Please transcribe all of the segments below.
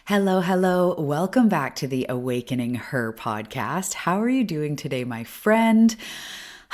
Hello, hello. Welcome back to the Awakening Her podcast. How are you doing today, my friend?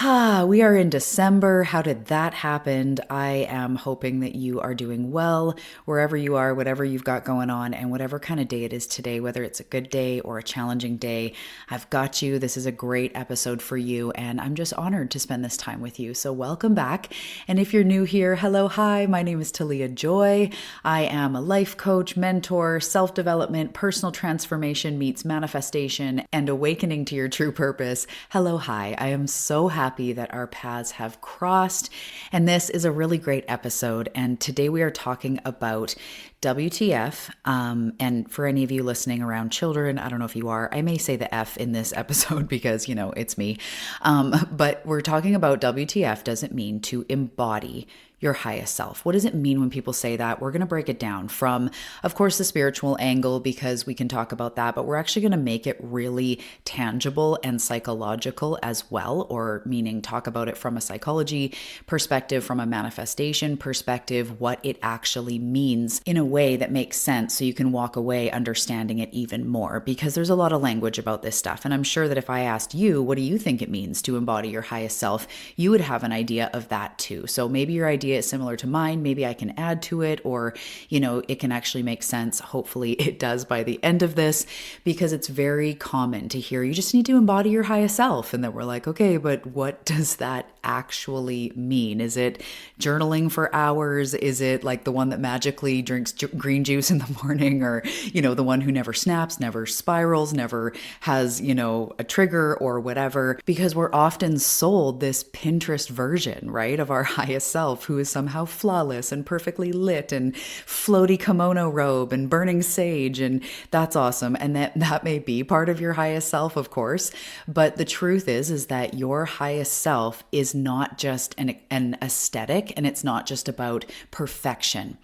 We are in December. How did that happen? I am hoping that you are doing well wherever you are, whatever you've got going on, and whatever kind of day it is today, whether it's a good day or a challenging day. I've got you. This is a great episode for you, and I'm just honored to spend this time with you. So, welcome back. And if you're new here, hello, hi. My name is Talia Joy. I am a life coach, mentor, self development, personal transformation meets manifestation, and awakening to your true purpose. Hello, hi. I am so happy that our paths have crossed. And this is a really great episode. And today we are talking about WTF. And for any of you listening around children, I don't know if you are, I may say the F in this episode because, it's me. But we're talking about WTF does it mean to embody your highest self. What does it mean when people say that? We're going to break it down from, of course, the spiritual angle because we can talk about that, but we're actually going to make it really tangible and psychological as well, or meaning talk about it from a psychology perspective, from a manifestation perspective, what it actually means in a way that makes sense so you can walk away understanding it even more, because there's a lot of language about this stuff. And I'm sure that if I asked you, what do you think it means to embody your highest self, you would have an idea of that too. So maybe your idea is similar to mine. Maybe I can add to it, or, it can actually make sense. Hopefully it does by the end of this, because it's very common to hear you just need to embody your highest self. And then we're like, okay, but what does that actually mean? Is it journaling for hours? Is it like the one that magically drinks green juice in the morning, or, the one who never snaps, never spirals, never has, a trigger or whatever? Because we're often sold this Pinterest version, right, of our highest self, who is somehow flawless and perfectly lit and floaty kimono robe and burning sage. And that's awesome. And that may be part of your highest self, of course. But the truth is that your highest self is not just an aesthetic, and it's not just about perfection.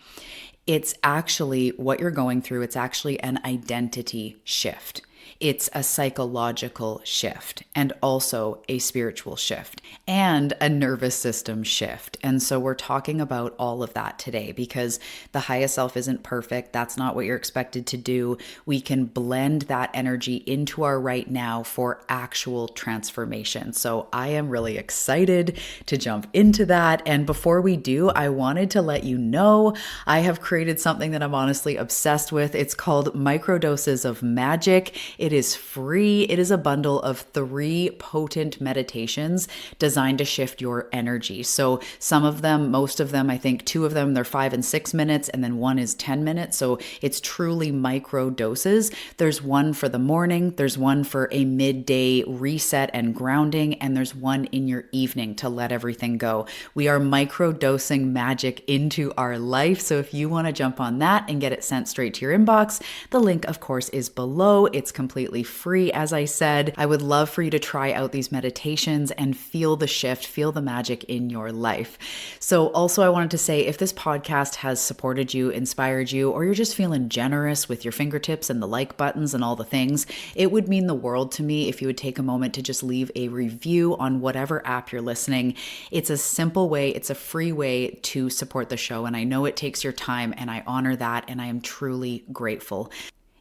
It's actually what you're going through. It's actually an identity shift. It's a psychological shift, and also a spiritual shift, and a nervous system shift. And so we're talking about all of that today, because the highest self isn't perfect. That's not what you're expected to do. We can blend that energy into our right now for actual transformation. So I am really excited to jump into that. And before we do, I wanted to let you know I have created something that I'm honestly obsessed with. It's called MicroDoses of Magic. It is free. It is a bundle of 3 potent meditations designed to shift your energy. So some of them, most of them, I think 2 of them, they're 5 and 6 minutes, and then 1 is 10 minutes. So it's truly micro doses. There's one for the morning, there's one for a midday reset and grounding, and there's one in your evening to let everything go. We are micro dosing magic into our life. So if you want to jump on that and get it sent straight to your inbox, the link, of course, is below. It's completely free. As I said, I would love for you to try out these meditations and feel the shift, feel the magic in your life. So also I wanted to say, if this podcast has supported you, inspired you, or you're just feeling generous with your fingertips and the like buttons and all the things, it would mean the world to me if you would take a moment to just leave a review on whatever app you're listening. It's a simple way, it's a free way to support the show. And I know it takes your time, and I honor that, and I am truly grateful.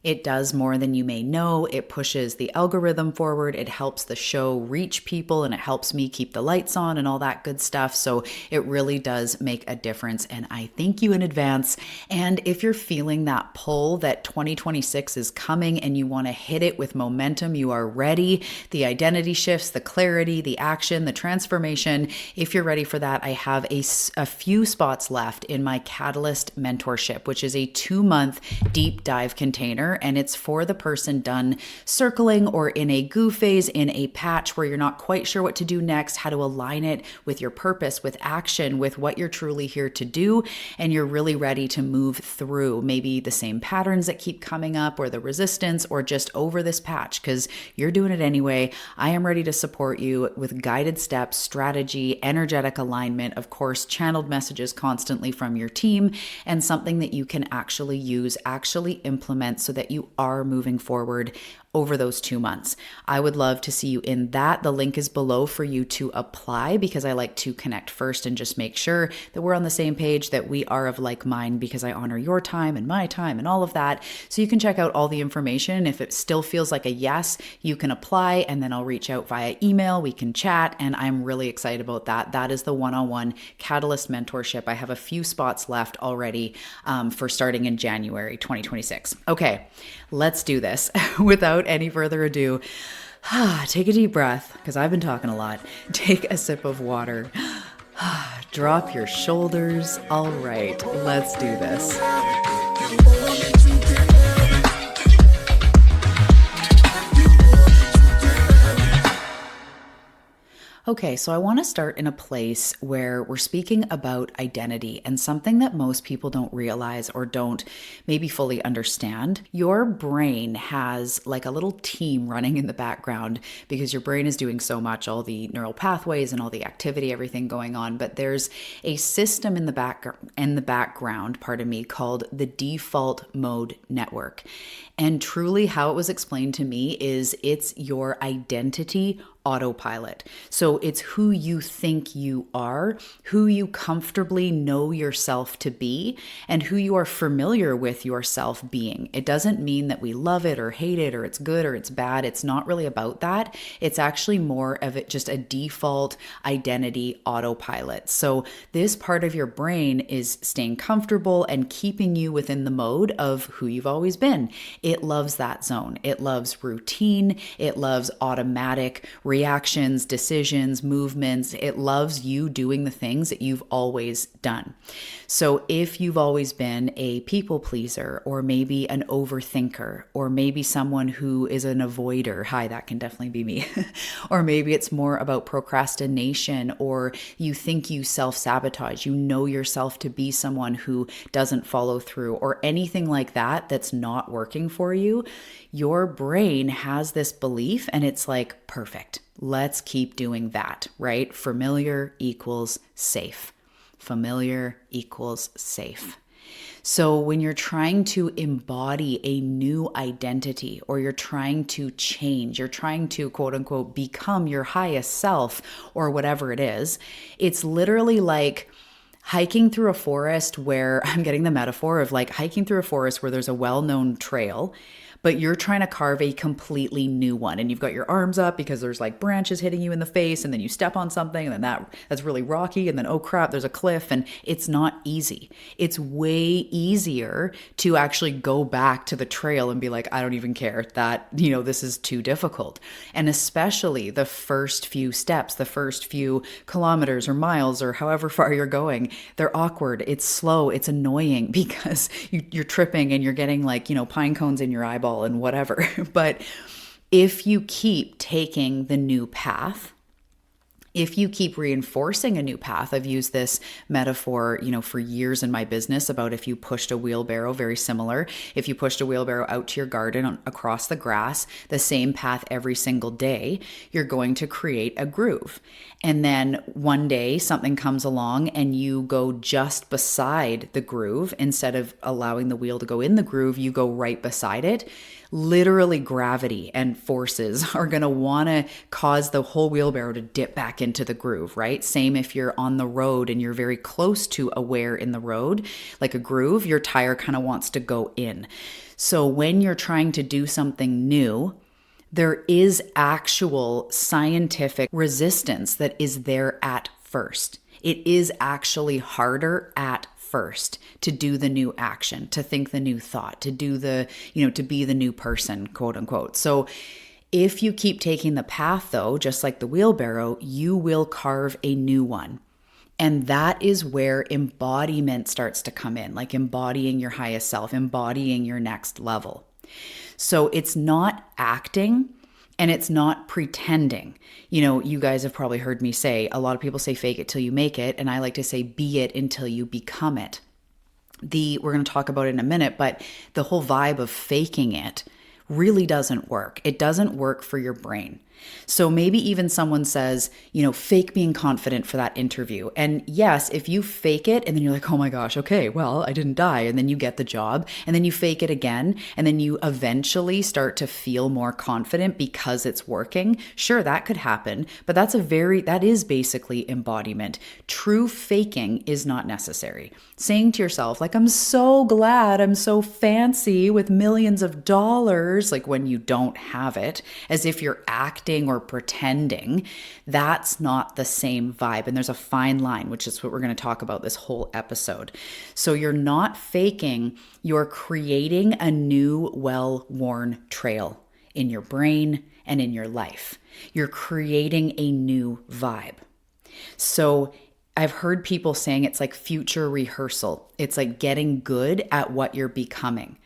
It does more than you may know. It pushes the algorithm forward. It helps the show reach people, and it helps me keep the lights on and all that good stuff. So it really does make a difference, and I thank you in advance. And if you're feeling that pull that 2026 is coming and you want to hit it with momentum, you are ready. The identity shifts, the clarity, the action, the transformation. If you're ready for that, I have a few spots left in my Catalyst mentorship, which is a 2-month deep dive container. And it's for the person done circling or in a goo phase, in a patch where you're not quite sure what to do next, how to align it with your purpose, with action, with what you're truly here to do. And you're really ready to move through maybe the same patterns that keep coming up, or the resistance, or just over this patch, because you're doing it anyway. I am ready to support you with guided steps, strategy, energetic alignment, of course, channeled messages constantly from your team, and something that you can actually use, actually implement, so that that you are moving forward over those 2 months. I would love to see you in that. The link is below for you to apply, because I like to connect first and just make sure that we're on the same page, that we are of like mind, because I honor your time and my time and all of that. So you can check out all the information. If it still feels like a yes, you can apply, and then I'll reach out via email. We can chat, and I'm really excited about that. That is the one-on-one Catalyst mentorship. I have a few spots left already for starting in January 2026. Okay, let's do this. Without any further ado, take a deep breath, because I've been talking a lot. Take a sip of water. Drop your shoulders. All right, let's do this. Okay, so I want to start in a place where we're speaking about identity, and something that most people don't realize or don't maybe fully understand. Your brain has like a little team running in the background, because your brain is doing so much, all the neural pathways and all the activity, everything going on. But there's a system in the background, called the default mode network. And truly, how it was explained to me is it's your identity autopilot. So it's who you think you are, who you comfortably know yourself to be, and who you are familiar with yourself being. It doesn't mean that we love it or hate it or it's good or it's bad. It's not really about that. It's actually more of it just a default identity autopilot. So this part of your brain is staying comfortable and keeping you within the mode of who you've always been. It loves that zone. It loves routine. It loves automatic reactions, decisions, movements. It loves you doing the things that you've always done. So if you've always been a people pleaser, or maybe an overthinker, or maybe someone who is an avoider, hi, that can definitely be me. Or maybe it's more about procrastination, or you think you self-sabotage, you know yourself to be someone who doesn't follow through, or anything like that that's not working for you, your brain has this belief, and it's like, perfect. Let's keep doing that, right? Familiar equals safe. Familiar equals safe. So when you're trying to embody a new identity, or you're trying to change, you're trying to quote unquote become your highest self, or whatever it is, it's literally like hiking through a forest where, I'm getting the metaphor of like hiking through a forest where there's a well-known trail, but you're trying to carve a completely new one, and you've got your arms up because there's like branches hitting you in the face, and then you step on something, and then that's really rocky, and then oh crap, there's a cliff, and it's not easy. It's way easier to actually go back to the trail and be like, I don't even care that, this is too difficult. And especially the first few steps, the first few kilometers or miles or however far you're going, they're awkward, it's slow, it's annoying, because you're tripping and you're getting like, pine cones in your eyeball and whatever. But if you keep taking the new path, if you keep reinforcing a new path, I've used this metaphor, for years in my business about if you pushed a wheelbarrow, very similar. If you pushed a wheelbarrow out to your garden across the grass, the same path every single day, you're going to create a groove. And then one day something comes along and you go just beside the groove. Instead of allowing the wheel to go in the groove, you go right beside it. Literally gravity and forces are going to want to cause the whole wheelbarrow to dip back into the groove, right? Same if you're on the road and you're very close to a wear in the road, like a groove, your tire kind of wants to go in. So when you're trying to do something new, there is actual scientific resistance that is there at first. It is actually harder at first to do the new action, to think the new thought, to do the, to be the new person, quote unquote. So if you keep taking the path though, just like the wheelbarrow, you will carve a new one. And that is where embodiment starts to come in, like embodying your highest self, embodying your next level. So it's not acting and it's not pretending. You guys have probably heard me say, a lot of people say fake it till you make it. And I like to say be it until you become it. We're going to talk about it in a minute, but the whole vibe of faking it really doesn't work. It doesn't work for your brain. So maybe even someone says, fake being confident for that interview. And yes, if you fake it and then you're like, oh my gosh, okay, well, I didn't die. And then you get the job and then you fake it again. And then you eventually start to feel more confident because it's working. Sure, that could happen. But that is basically embodiment. True faking is not necessary. Saying to yourself, like, I'm so glad I'm so fancy with millions of dollars, like when you don't have it, as if you're acting or pretending, that's not the same vibe. And there's a fine line, which is what we're going to talk about this whole episode. So you're not faking, you're creating a new, well-worn trail in your brain and in your life. You're creating a new vibe. So I've heard people saying it's like future rehearsal. It's like getting good at what you're becoming.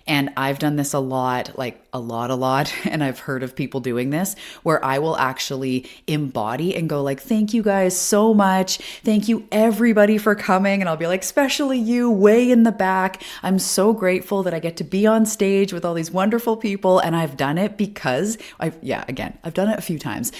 And I've done this a lot, like a lot. And I've heard of people doing this where I will actually embody and go like, thank you guys so much. Thank you everybody for coming. And I'll be like, especially you way in the back. I'm so grateful that I get to be on stage with all these wonderful people. And I've done it because I've done it a few times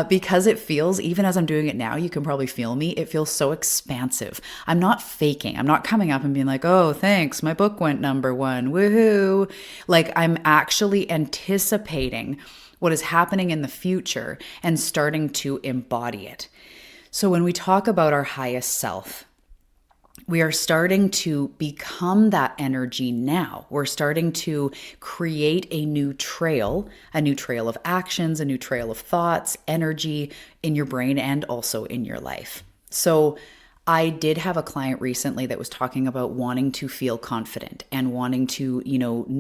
because it feels, even as I'm doing it now, you can probably feel me. It feels so expansive. I'm not faking. I'm not coming up and being like, oh, thanks. My book went #1. Woohoo. Like I'm actually anticipating what is happening in the future and starting to embody it. So when we talk about our highest self, we are starting to become that energy now. We're starting to create a new trail of actions, a new trail of thoughts, energy in your brain and also in your life. So I did have a client recently that was talking about wanting to feel confident and wanting to,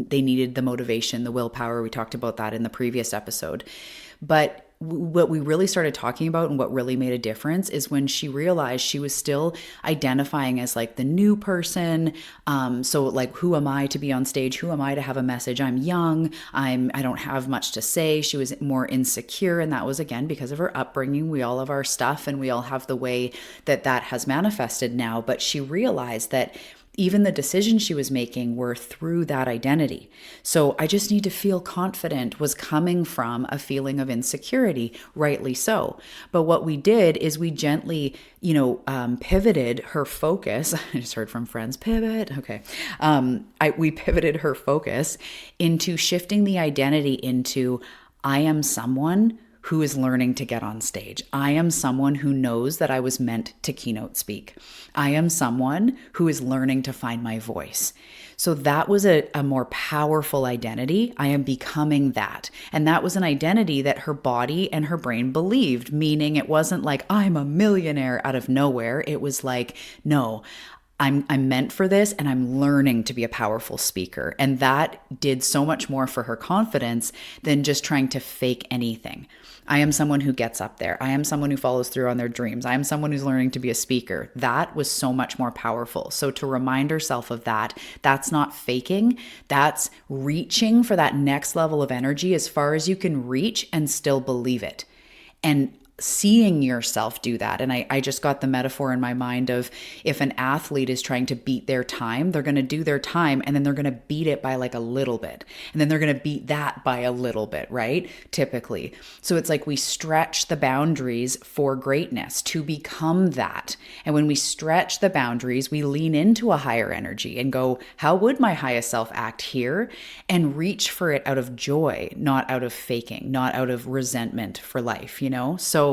they needed the motivation, the willpower. We talked about that in the previous episode. But what we really started talking about and what really made a difference is when she realized she was still identifying as like the new person. So like, who am I to be on stage? Who am I to have a message? I'm young. I don't have much to say. She was more insecure. And that was, again, because of her upbringing. We all have our stuff and we all have the way that has manifested now. But she realized that even the decisions she was making were through that identity. So I just need to feel confident was coming from a feeling of insecurity, rightly so. But what we did is we gently, pivoted her focus. I just heard from friends, pivot. Okay. We pivoted her focus into shifting the identity into, I am someone who is learning to get on stage. I am someone who knows that I was meant to keynote speak. I am someone who is learning to find my voice. So that was a more powerful identity. I am becoming that. And that was an identity that her body and her brain believed, meaning it wasn't like, I'm a millionaire out of nowhere. It was like, no, I'm meant for this and I'm learning to be a powerful speaker. And that did so much more for her confidence than just trying to fake anything. I am someone who gets up there. I am someone who follows through on their dreams. I am someone who's learning to be a speaker. That was so much more powerful. So to remind herself of that, that's not faking. That's reaching for that next level of energy as far as you can reach and still believe it. And seeing yourself do that. And I just got the metaphor in my mind of if an athlete is trying to beat their time, they're going to do their time and then they're going to beat it by like a little bit. And then they're going to beat that by a little bit, right? Typically. So it's like we stretch the boundaries for greatness to become that. And when we stretch the boundaries, we lean into a higher energy and go, how would my highest self act here? And reach for it out of joy, not out of faking, not out of resentment for life, So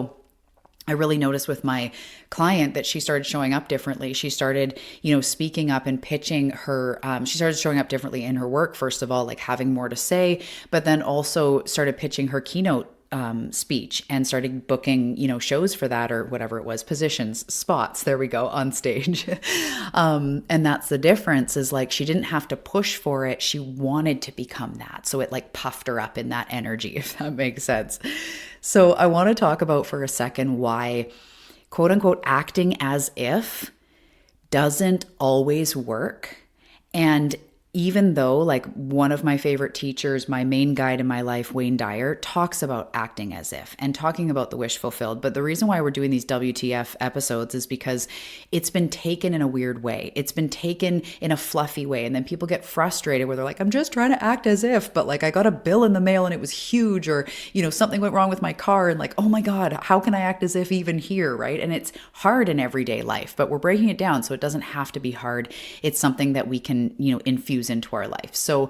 I really noticed with my client that she started showing up differently. She started, speaking up and pitching her, she started showing up differently in her work, first of all, like having more to say, but then also started pitching her keynote speech and started booking, shows for that or whatever it was, positions, spots, there we go, on stage. And that's the difference is like, she didn't have to push for it. She wanted to become that. So it like puffed her up in that energy, if that makes sense. So I want to talk about for a second why quote unquote acting as if doesn't always work. And even though like one of my favorite teachers, my main guide in my life, Wayne Dyer, talks about acting as if and talking about the wish fulfilled. But the reason why we're doing these WTF episodes is because it's been taken in a weird way. It's been taken in a fluffy way. And then people get frustrated where they're like, I'm just trying to act as if, but like I got a bill in the mail and it was huge, or, something went wrong with my car and like, oh my God, how can I act as if even here? Right. And it's hard in everyday life, but we're breaking it down so it doesn't have to be hard. It's something that we can, infuse into our life. So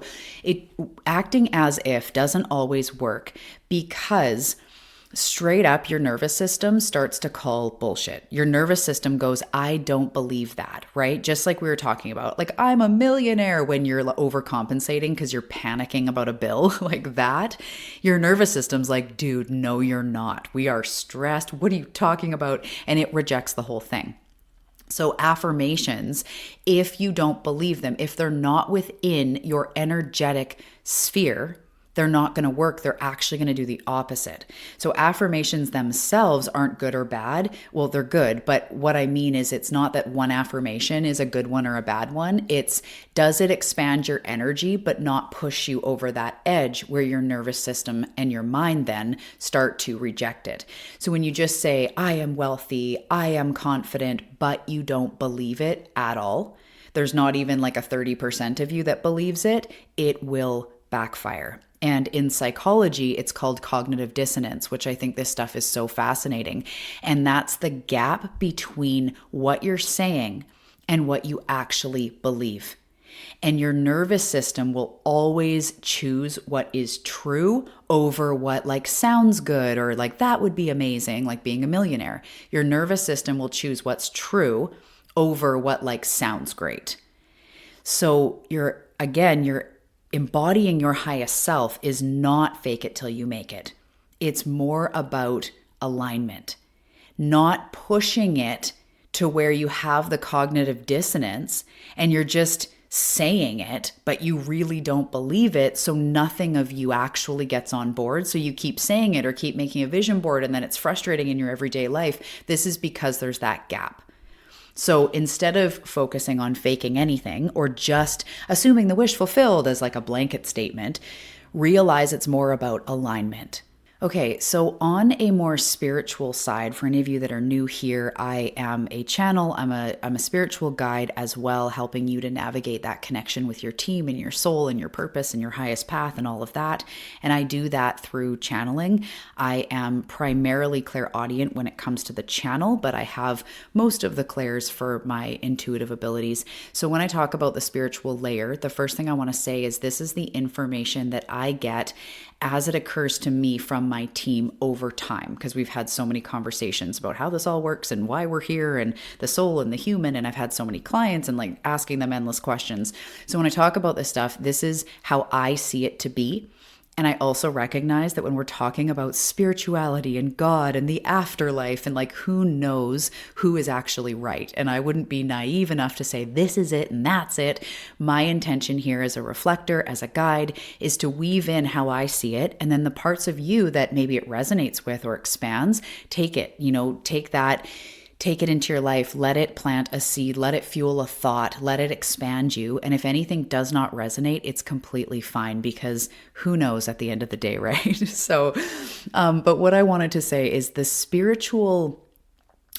acting as if doesn't always work because straight up your nervous system starts to call bullshit. Your nervous system goes, I don't believe that, right? Just like we were talking about, like I'm a millionaire when you're overcompensating because you're panicking about a bill like that. Your nervous system's like, dude, no, you're not. We are stressed. What are you talking about? And it rejects the whole thing. So affirmations, if you don't believe them, if they're not within your energetic sphere, they're not going to work. They're actually going to do the opposite. So affirmations themselves aren't good or bad. Well, they're good. But what I mean is it's not that one affirmation is a good one or a bad one. It's does it expand your energy, but not push you over that edge where your nervous system and your mind then start to reject it. So when you just say, I am wealthy, I am confident, but you don't believe it at all, there's not even like a 30% of you that believes it, it will backfire. And in psychology, it's called cognitive dissonance, which I think this stuff is so fascinating. And that's the gap between what you're saying and what you actually believe. And your nervous system will always choose what is true over what like sounds good or like that would be amazing, like being a millionaire. Your nervous system will choose what's true over what like sounds great. So you're embodying your highest self is not fake it till you make it. It's more about alignment, not pushing it to where you have the cognitive dissonance and you're just saying it, but you really don't believe it. So nothing of you actually gets on board. So you keep saying it or keep making a vision board and then it's frustrating in your everyday life. This is because there's that gap. So instead of focusing on faking anything or just assuming the wish fulfilled as like a blanket statement, realize it's more about alignment. Okay, so on a more spiritual side, for any of you that are new here, I am a channel. I'm a spiritual guide as well, helping you to navigate that connection with your team and your soul and your purpose and your highest path and all of that. And I do that through channeling. I am primarily clairaudient when it comes to the channel, but I have most of the clairs for my intuitive abilities. So when I talk about the spiritual layer, the first thing I want to say is this is the information that I get as it occurs to me from my team over time, because we've had so many conversations about how this all works and why we're here and the soul and the human. And I've had so many clients and like asking them endless questions. So when I talk about this stuff, this is how I see it to be. And I also recognize that when we're talking about spirituality and God and the afterlife and like who knows who is actually right. And I wouldn't be naive enough to say this is it and that's it. My intention here as a reflector, as a guide, is to weave in how I see it. And then the parts of you that maybe it resonates with or expands, take it, take it into your life, let it plant a seed, let it fuel a thought, let it expand you. And if anything does not resonate, it's completely fine because who knows at the end of the day, right? So, but what I wanted to say is the spiritual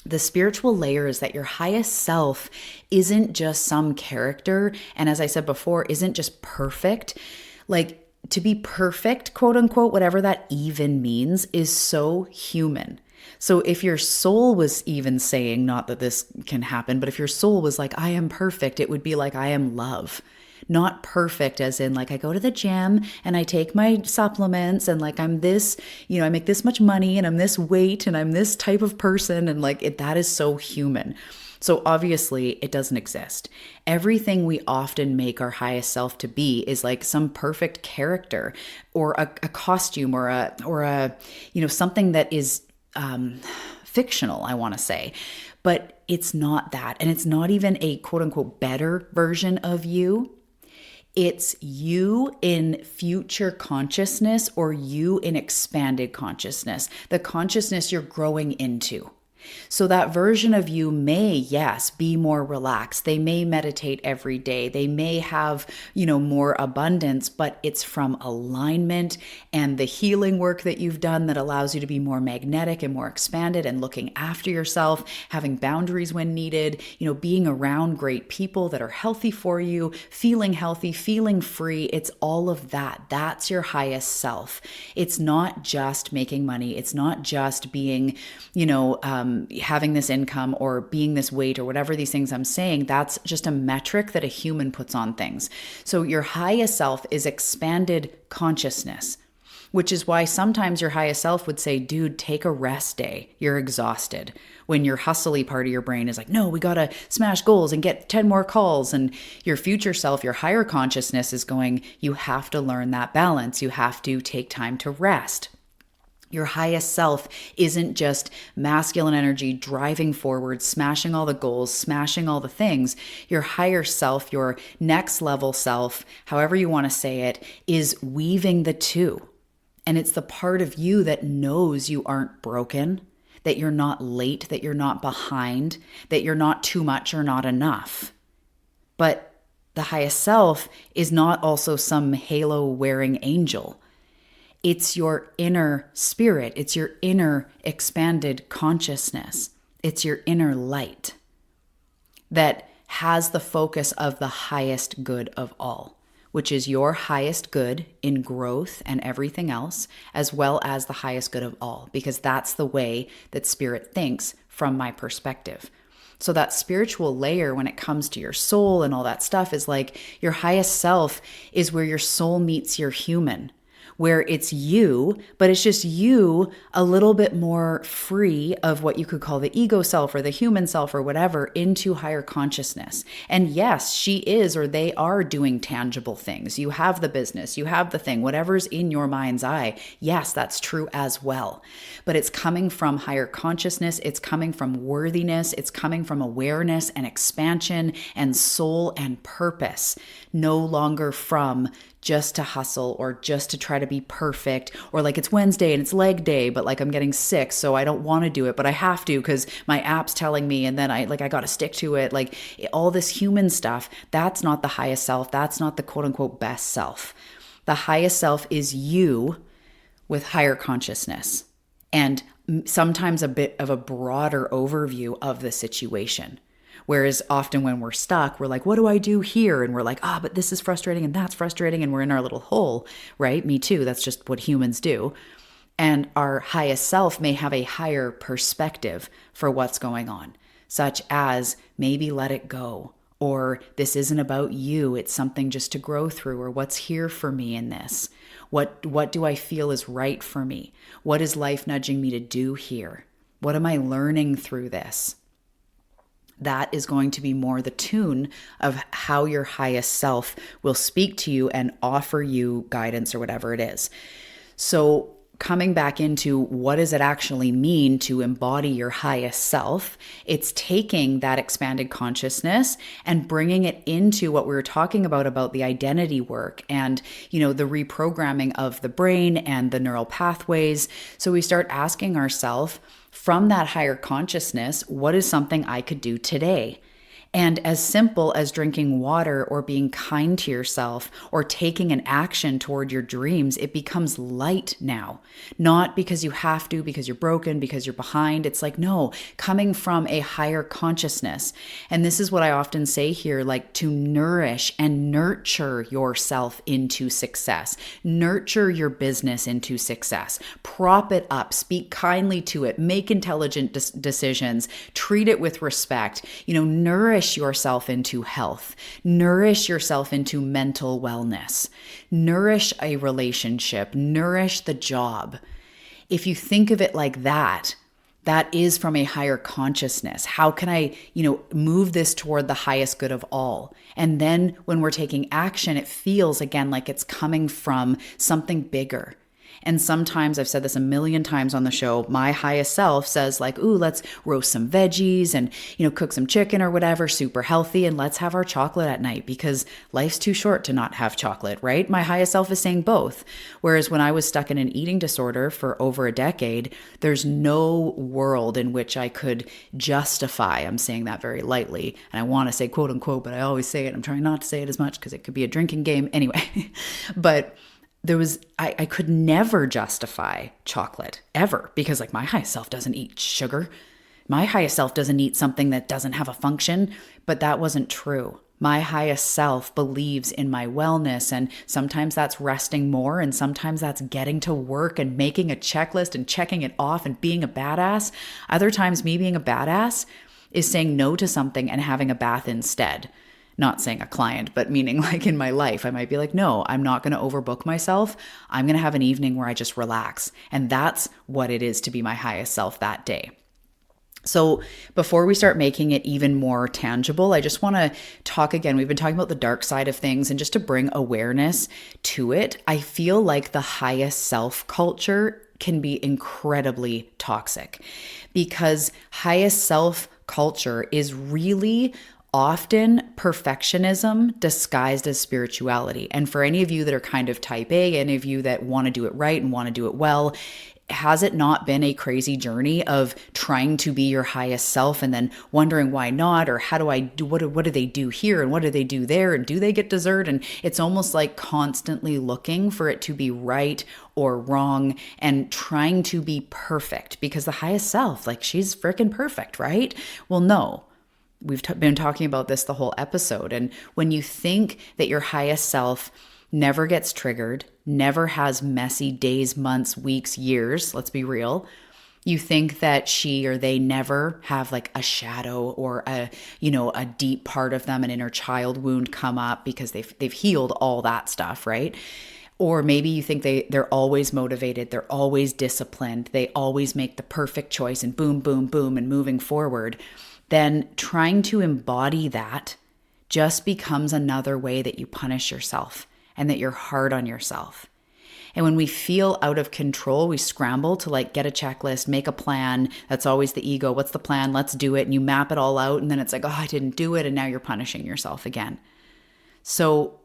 layer is that your highest self isn't just some character. And as I said before, isn't just perfect. Like to be perfect, quote unquote, whatever that even means, is so human. So if your soul was even saying, not that this can happen, but if your soul was like, I am perfect, it would be like, I am love. Not perfect as in like I go to the gym and I take my supplements and like I'm this, I make this much money and I'm this weight and I'm this type of person and like that is so human. So obviously it doesn't exist. Everything we often make our highest self to be is like some perfect character or a costume or a something that is fictional, I want to say, but it's not that. And it's not even a quote unquote better version of you. It's you in future consciousness or you in expanded consciousness, the consciousness you're growing into. So that version of you may, yes, be more relaxed. They may meditate every day. They may have, more abundance, but it's from alignment and the healing work that you've done that allows you to be more magnetic and more expanded and looking after yourself, having boundaries when needed, being around great people that are healthy for you, feeling healthy, feeling free. It's all of that. That's your highest self. It's not just making money. It's not just being, having this income or being this weight or whatever these things I'm saying. That's just a metric that a human puts on things. So your highest self is expanded consciousness, which is why sometimes your highest self would say, dude, take a rest day. You're exhausted. When your hustly part of your brain is like, no, we got to smash goals and get 10 more calls. And your future self, your higher consciousness is going, you have to learn that balance. You have to take time to rest. Your highest self isn't just masculine energy driving forward, smashing all the goals, smashing all the things. Your higher self, your next level self, however you want to say it, is weaving the two. And it's the part of you that knows you aren't broken, that you're not late, that you're not behind, that you're not too much or not enough. But the highest self is not also some halo-wearing angel. It's your inner spirit. It's your inner expanded consciousness. It's your inner light that has the focus of the highest good of all, which is your highest good in growth and everything else, as well as the highest good of all, because that's the way that spirit thinks from my perspective. So that spiritual layer, when it comes to your soul and all that stuff, is like your highest self is where your soul meets your human, where it's you, but it's just you a little bit more free of what you could call the ego self or the human self or whatever into higher consciousness. And yes, she is, or they are doing tangible things. You have the business, you have the thing, whatever's in your mind's eye. Yes, that's true as well. But it's coming from higher consciousness. It's coming from worthiness. It's coming from awareness and expansion and soul and purpose, no longer from just to hustle or just to try to be perfect, or like it's Wednesday and it's leg day, but like I'm getting sick, so I don't want to do it, but I have to because my app's telling me, and then I got to stick to it. Like all this human stuff, that's not the highest self. That's not the quote unquote best self. The highest self is you with higher consciousness and sometimes a bit of a broader overview of the situation. Whereas often when we're stuck, we're like, what do I do here? And we're like, but this is frustrating and that's frustrating. And we're in our little hole, right? Me too. That's just what humans do. And our highest self may have a higher perspective for what's going on, such as maybe let it go, or this isn't about you. It's something just to grow through, or what's here for me in this. What do I feel is right for me? What is life nudging me to do here? What am I learning through this? That is going to be more the tune of how your highest self will speak to you and offer you guidance or whatever it is. So coming back into what does it actually mean to embody your highest self, it's taking that expanded consciousness and bringing it into what we were talking about the identity work and, the reprogramming of the brain and the neural pathways. So we start asking ourselves, from that higher consciousness, what is something I could do today? And as simple as drinking water or being kind to yourself or taking an action toward your dreams, it becomes light now. Not because you have to, because you're broken, because you're behind. It's like, no, coming from a higher consciousness. And this is what I often say here, like to nourish and nurture yourself into success. Nurture your business into success. Prop it up. Speak kindly to it. Make intelligent decisions. Treat it with respect. Nourish yourself into health, nourish yourself into mental wellness, nourish a relationship, nourish the job. If you think of it like that, that is from a higher consciousness. How can I, move this toward the highest good of all? And then when we're taking action, it feels again like it's coming from something bigger. And sometimes, I've said this a million times on the show, my highest self says like, ooh, let's roast some veggies and, cook some chicken or whatever, super healthy. And let's have our chocolate at night because life's too short to not have chocolate, right? My highest self is saying both. Whereas when I was stuck in an eating disorder for over a decade, there's no world in which I could justify, I'm saying that very lightly, and I want to say quote unquote, but I always say it. I'm trying not to say it as much because it could be a drinking game anyway. But I could never justify chocolate ever because like my highest self doesn't eat sugar. My highest self doesn't eat something that doesn't have a function, but that wasn't true. My highest self believes in my wellness, and sometimes that's resting more, and sometimes that's getting to work and making a checklist and checking it off and being a badass. Other times, me being a badass is saying no to something and having a bath instead. Not saying a client, but meaning like in my life, I might be like, no, I'm not going to overbook myself. I'm going to have an evening where I just relax. And that's what it is to be my highest self that day. So before we start making it even more tangible, I just want to talk again. We've been talking about the dark side of things, and just to bring awareness to it, I feel like the highest self culture can be incredibly toxic because highest self culture is really often perfectionism disguised as spirituality. And for any of you that are kind of type A, any of you that want to do it right and want to do it well, has it not been a crazy journey of trying to be your highest self and then wondering why not? Or how do I do, what do they do here? And what do they do there? And do they get dessert? And it's almost like constantly looking for it to be right or wrong and trying to be perfect because the highest self, like she's freaking perfect, right? Well, no. We've been talking about this the whole episode. And when you think that your highest self never gets triggered, never has messy days, months, weeks, years, let's be real, you think that she or they never have like a shadow or a deep part of them, an inner child wound come up because they've healed all that stuff, right? Or maybe you think they're always motivated, they're always disciplined, they always make the perfect choice and boom, boom, boom, and moving forward. Then trying to embody that just becomes another way that you punish yourself and that you're hard on yourself. And when we feel out of control, we scramble to like get a checklist, make a plan. That's always the ego. What's the plan? Let's do it. And you map it all out. And then it's like, oh, I didn't do it. And now you're punishing yourself again. So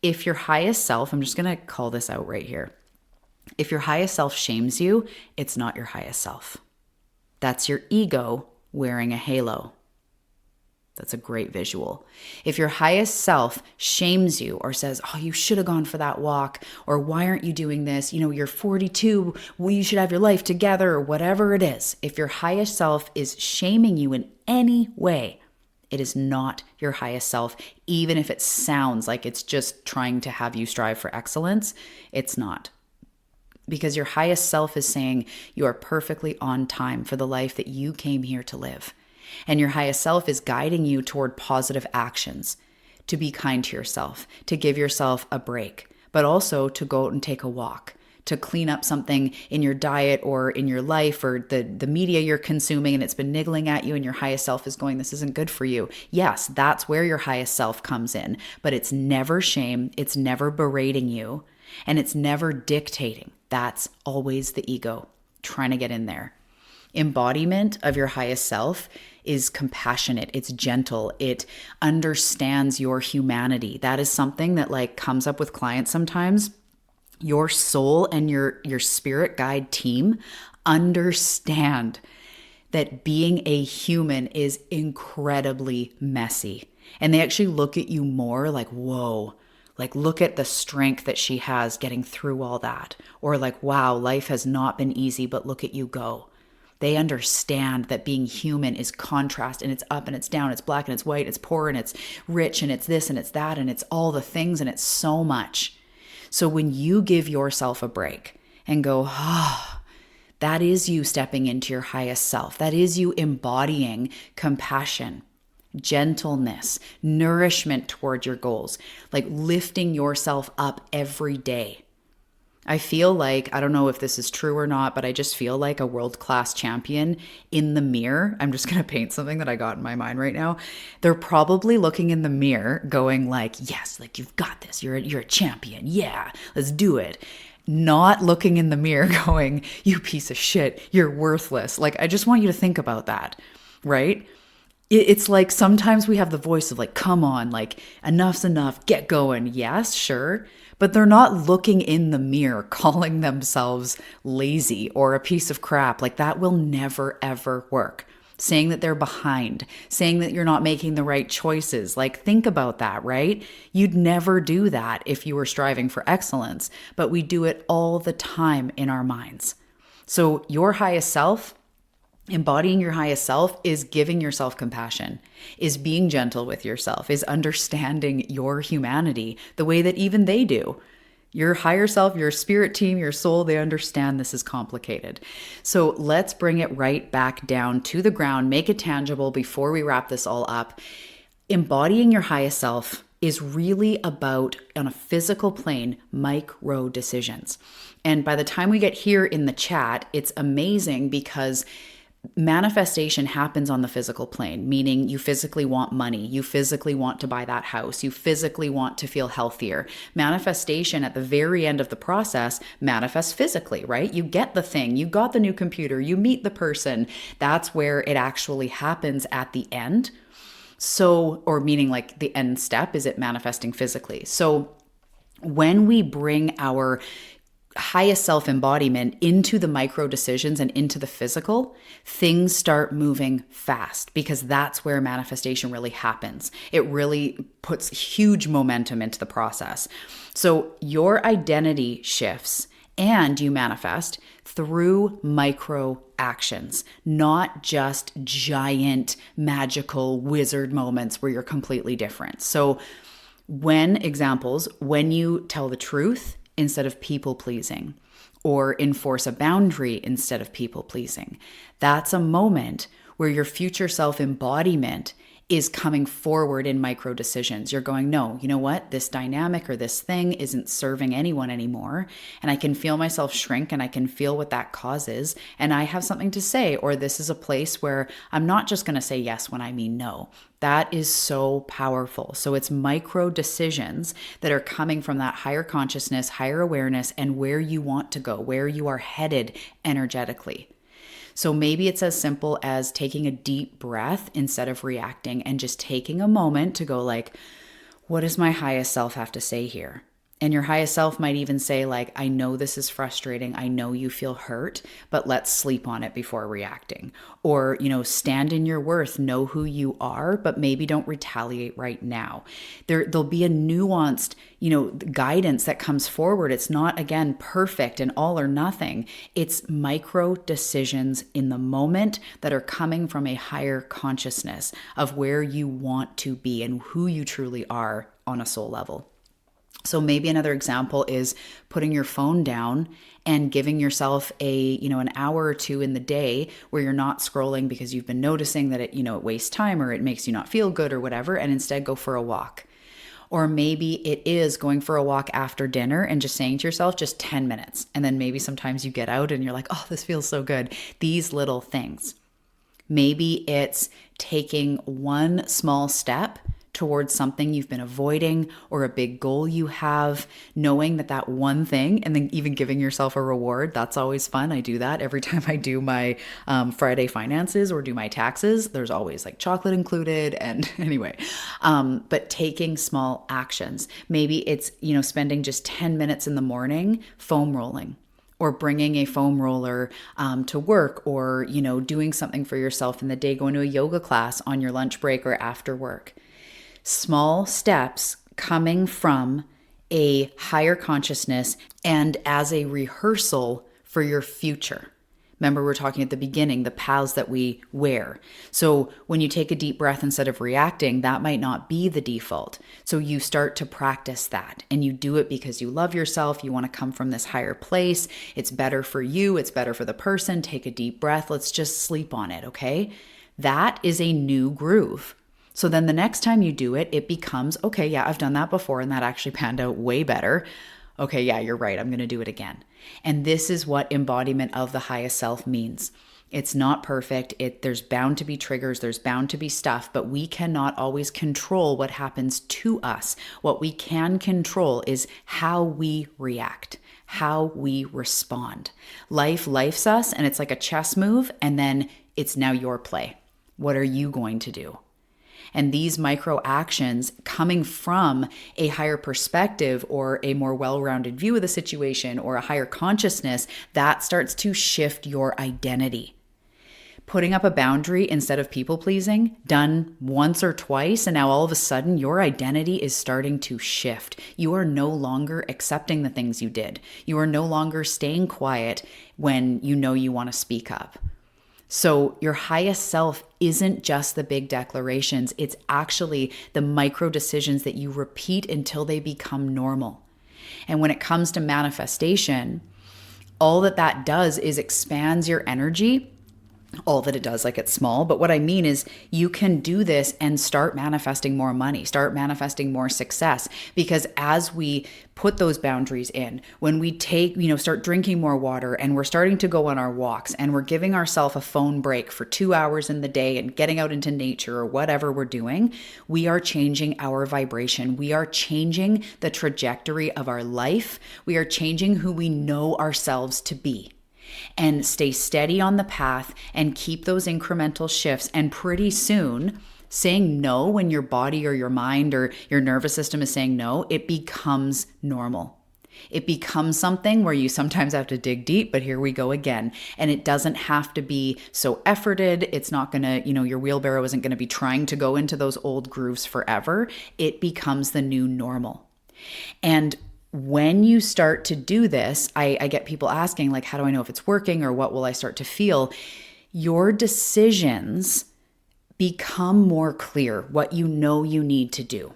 if your highest self, I'm just going to call this out right here. If your highest self shames you, it's not your highest self. That's your ego wearing a halo. That's a great visual. If your highest self shames you or says, oh, you should have gone for that walk, or why aren't you doing this? You're 42, well, you should have your life together, or whatever it is. If your highest self is shaming you in any way, it is not your highest self, even if it sounds like it's just trying to have you strive for excellence. It's not. Because your highest self is saying you are perfectly on time for the life that you came here to live. And your highest self is guiding you toward positive actions, to be kind to yourself, to give yourself a break, but also to go out and take a walk, to clean up something in your diet or in your life or the media you're consuming and it's been niggling at you and your highest self is going, this isn't good for you. Yes, that's where your highest self comes in, but it's never shame, it's never berating you, and it's never dictating. That's always the ego trying to get in there. Embodiment of your highest self is compassionate. It's gentle. It understands your humanity. That is something that like comes up with clients sometimes. Your soul and your spirit guide team understand that being a human is incredibly messy. And they actually look at you more like, whoa, like look at the strength that she has getting through all that. Or like, wow, life has not been easy, but look at you go. They understand that being human is contrast and it's up and it's down, it's black and it's white, it's poor and it's rich and it's this and it's that and it's all the things and it's so much. So when you give yourself a break and go, that is you stepping into your highest self. That is you embodying compassion, gentleness, nourishment toward your goals, like lifting yourself up every day. I feel like, I don't know if this is true or not, but I just feel like a world-class champion in the mirror. I'm just going to paint something that I got in my mind right now. They're probably looking in the mirror going like, yes, like you've got this. You're a champion. Yeah, let's do it. not looking in the mirror going, you piece of shit, you're worthless. Like, I just want you to think about that, right? It's like sometimes we have the voice of like, come on, like enough's enough, get going. Yes, sure. But they're not looking in the mirror, calling themselves lazy or a piece of crap. Like that will never, ever work. Saying that they're behind, saying that you're not making the right choices. Like, think about that, right? You'd never do that if you were striving for excellence, but we do it all the time in our minds. So your highest self, embodying your highest self, is giving yourself compassion, is being gentle with yourself, is understanding your humanity the way that even they do. Your higher self, your spirit team, your soul, they understand this is complicated. So let's bring it right back down to the ground, make it tangible before we wrap this all up. Embodying your highest self is really about, on a physical plane, micro decisions. And by the time we get here in the chat, it's amazing because manifestation happens on the physical plane, meaning you physically want money, you physically want to buy that house, you physically want to feel healthier. Manifestation at the very end of the process manifests physically, right? You get the thing, you got the new computer, you meet the person. That's where it actually happens at the end. So, or meaning like the end step is it manifesting physically. So when we bring our highest self-embodiment into the micro decisions and into the physical, things start moving fast because that's where manifestation really happens. It really puts huge momentum into the process. So your identity shifts and you manifest through micro actions, not just giant magical wizard moments where you're completely different. So when you tell the truth instead of people pleasing, or enforce a boundary instead of people pleasing, that's a moment where your future self embodiment is coming forward in micro decisions. You're going, no, you know what? This dynamic or this thing isn't serving anyone anymore. And I can feel myself shrink and I can feel what that causes. And I have something to say, or this is a place where I'm not just going to say yes when I mean no. That is so powerful. So it's micro decisions that are coming from that higher consciousness, higher awareness, and where you want to go, where you are headed energetically. So maybe it's as simple as taking a deep breath instead of reacting and just taking a moment to go like, what does my highest self have to say here? And your highest self might even say like, I know this is frustrating. I know you feel hurt, but let's sleep on it before reacting. Or, stand in your worth, know who you are, but maybe don't retaliate right now. There'll be a nuanced, guidance that comes forward. It's not, again, perfect and all or nothing. It's micro decisions in the moment that are coming from a higher consciousness of where you want to be and who you truly are on a soul level. So maybe another example is putting your phone down and giving yourself an hour or two in the day where you're not scrolling because you've been noticing that it wastes time or it makes you not feel good or whatever, and instead go for a walk. Or maybe it is going for a walk after dinner and just saying to yourself, just 10 minutes. And then maybe sometimes you get out and you're like, oh, this feels so good. These little things. Maybe it's taking one small step towards something you've been avoiding or a big goal you have, knowing that one thing, and then even giving yourself a reward. That's always fun. I do that every time I do my Friday finances or do my taxes. There's always like chocolate included. And anyway, but taking small actions. Maybe it's, spending just 10 minutes in the morning foam rolling, or bringing a foam roller to work, or, doing something for yourself in the day, going to a yoga class on your lunch break or after work. Small steps coming from a higher consciousness and as a rehearsal for your future. Remember, we're talking at the beginning, the paths that we wear. So when you take a deep breath instead of reacting, that might not be the default. So you start to practice that, and you do it because you love yourself. You want to come from this higher place. It's better for you. It's better for the person. Take a deep breath. Let's just sleep on it, okay? That is a new groove. So then the next time you do it, it becomes, okay, yeah, I've done that before and that actually panned out way better. Okay, yeah, you're right. I'm going to do it again. And this is what embodiment of the highest self means. It's not perfect. There's bound to be triggers. There's bound to be stuff, but we cannot always control what happens to us. What we can control is how we react, how we respond. Life lifes us, and it's like a chess move, and then it's now your play. What are you going to do? And these micro actions coming from a higher perspective or a more well-rounded view of the situation or a higher consciousness, that starts to shift your identity. Putting up a boundary instead of people pleasing, done once or twice, and now all of a sudden your identity is starting to shift. You are no longer accepting the things you did. You are no longer staying quiet when you know you want to speak up. So your highest self isn't just the big declarations. It's actually the micro decisions that you repeat until they become normal. And when it comes to manifestation, all that does is expands your energy. All that it does, like it's small. But what I mean is you can do this and start manifesting more money, start manifesting more success. Because as we put those boundaries in, when we start drinking more water and we're starting to go on our walks and we're giving ourselves a phone break for 2 hours in the day and getting out into nature or whatever we're doing, we are changing our vibration. We are changing the trajectory of our life. We are changing who we know ourselves to be. And stay steady on the path and keep those incremental shifts. And pretty soon, saying no when your body or your mind or your nervous system is saying no, it becomes normal. It becomes something where you sometimes have to dig deep, but here we go again. And it doesn't have to be so efforted. It's not going to, your wheelbarrow isn't going to be trying to go into those old grooves forever. It becomes the new normal. And when you start to do this, I get people asking, like, how do I know if it's working or what will I start to feel? Your decisions become more clear, what you know you need to do.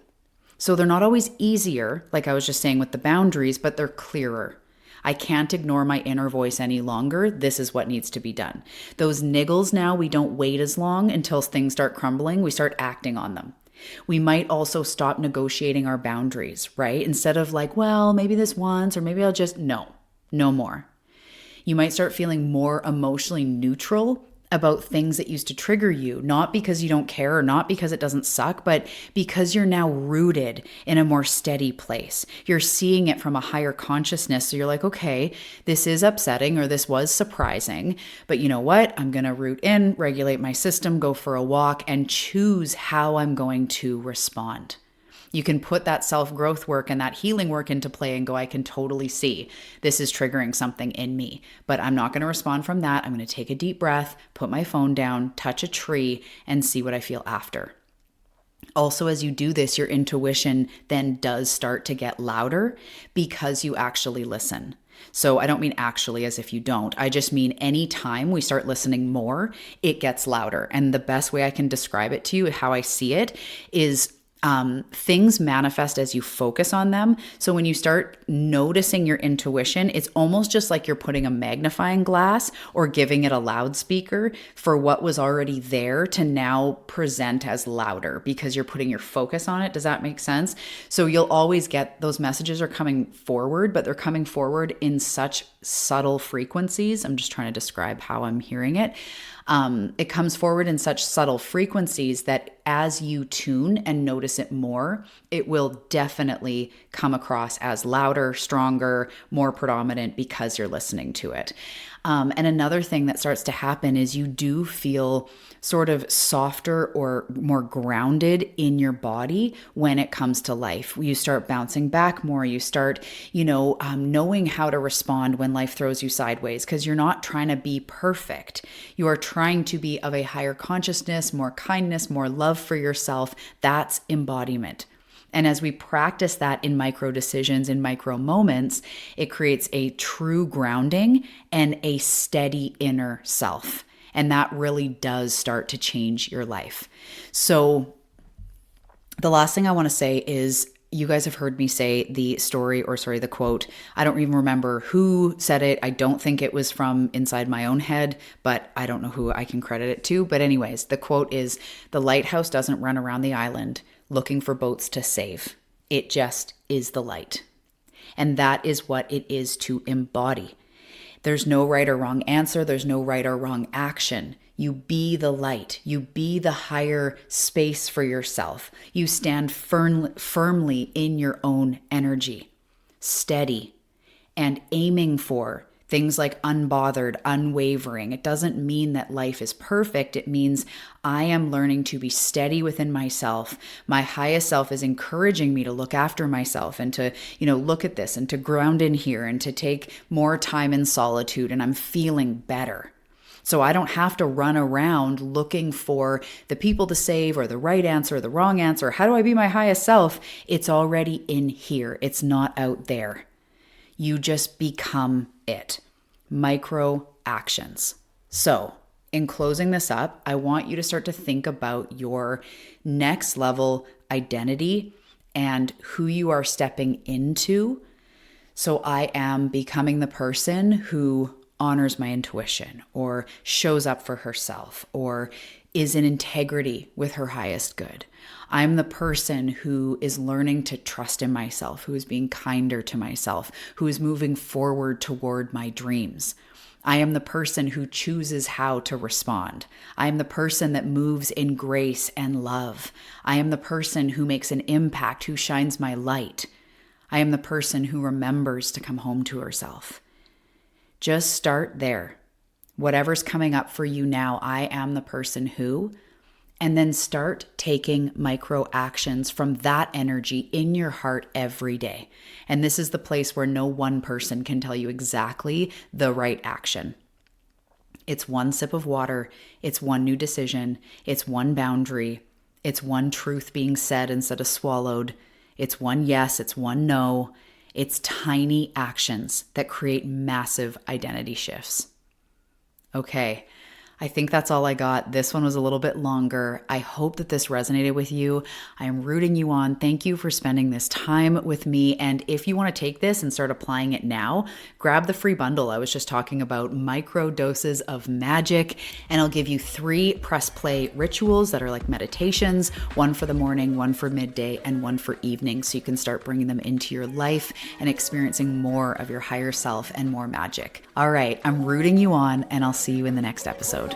So they're not always easier, like I was just saying with the boundaries, but they're clearer. I can't ignore my inner voice any longer. This is what needs to be done. Those niggles now, we don't wait as long until things start crumbling. We start acting on them. We might also stop negotiating our boundaries, right? Instead of like, well, maybe this once, or maybe I'll just, no more. You might start feeling more emotionally neutral about things that used to trigger you, not because you don't care or not because it doesn't suck, but because you're now rooted in a more steady place. You're seeing it from a higher consciousness. So you're like, okay, this is upsetting or this was surprising, but you know what? I'm going to root in, regulate my system, go for a walk, and choose how I'm going to respond. You can put that self-growth work and that healing work into play and go, I can totally see this is triggering something in me, but I'm not going to respond from that. I'm going to take a deep breath, put my phone down, touch a tree, and see what I feel after. Also, as you do this, your intuition then does start to get louder because you actually listen. So I don't mean actually as if you don't. I just mean anytime we start listening more, it gets louder. And the best way I can describe it to you, how I see it, is things manifest as you focus on them. So when you start noticing your intuition, it's almost just like you're putting a magnifying glass or giving it a loudspeaker for what was already there to now present as louder because you're putting your focus on it. Does that make sense? So you'll always get those messages are coming forward, but they're coming forward in such subtle frequencies. I'm just trying to describe how I'm hearing it. It comes forward in such subtle frequencies that as you tune and notice it more, it will definitely come across as louder, stronger, more predominant because you're listening to it. And another thing that starts to happen is you do feel sort of softer or more grounded in your body when it comes to life. You start bouncing back more. You start, knowing how to respond when life throws you sideways because you're not trying to be perfect. You are trying to be of a higher consciousness, more kindness, more love for yourself. That's embodiment. And as we practice that in micro decisions, in micro moments, it creates a true grounding and a steady inner self. And that really does start to change your life. So the last thing I want to say is, you guys have heard me say the quote. I don't even remember who said it. I don't think it was from inside my own head, but I don't know who I can credit it to. But anyways, the quote is, the lighthouse doesn't run around the island looking for boats to save. It just is the light. And that is what it is to embody. There's no right or wrong answer. There's no right or wrong action. You be the light. You be the higher space for yourself. You stand firmly in your own energy, steady and aiming for things like unbothered, unwavering. It doesn't mean that life is perfect. It means I am learning to be steady within myself. My highest self is encouraging me to look after myself and to, look at this and to ground in here and to take more time in solitude, and I'm feeling better. So I don't have to run around looking for the people to save or the right answer or the wrong answer. How do I be my highest self? It's already in here. It's not out there. You just become it. Micro actions. So, in closing this up, I want you to start to think about your next level identity and who you are stepping into. So I am becoming the person who honors my intuition or shows up for herself or is in integrity with her highest good. I'm the person who is learning to trust in myself, who is being kinder to myself, who is moving forward toward my dreams. I am the person who chooses how to respond. I am the person that moves in grace and love. I am the person who makes an impact, who shines my light. I am the person who remembers to come home to herself. Just start there. Whatever's coming up for you now, I am the person who, and then start taking micro actions from that energy in your heart every day. And this is the place where no one person can tell you exactly the right action. It's one sip of water. It's one new decision. It's one boundary. It's one truth being said instead of swallowed. It's one yes. It's one no. It's tiny actions that create massive identity shifts. Okay, I think that's all I got. This one was a little bit longer. I hope that this resonated with you. I am rooting you on. Thank you for spending this time with me. And if you want to take this and start applying it now, grab the free bundle I was just talking about, MicroDoses of Magic. And I'll give you 3 press play rituals that are like meditations, one for the morning, one for midday, and one for evening. So you can start bringing them into your life and experiencing more of your higher self and more magic. All right, I'm rooting you on, and I'll see you in the next episode.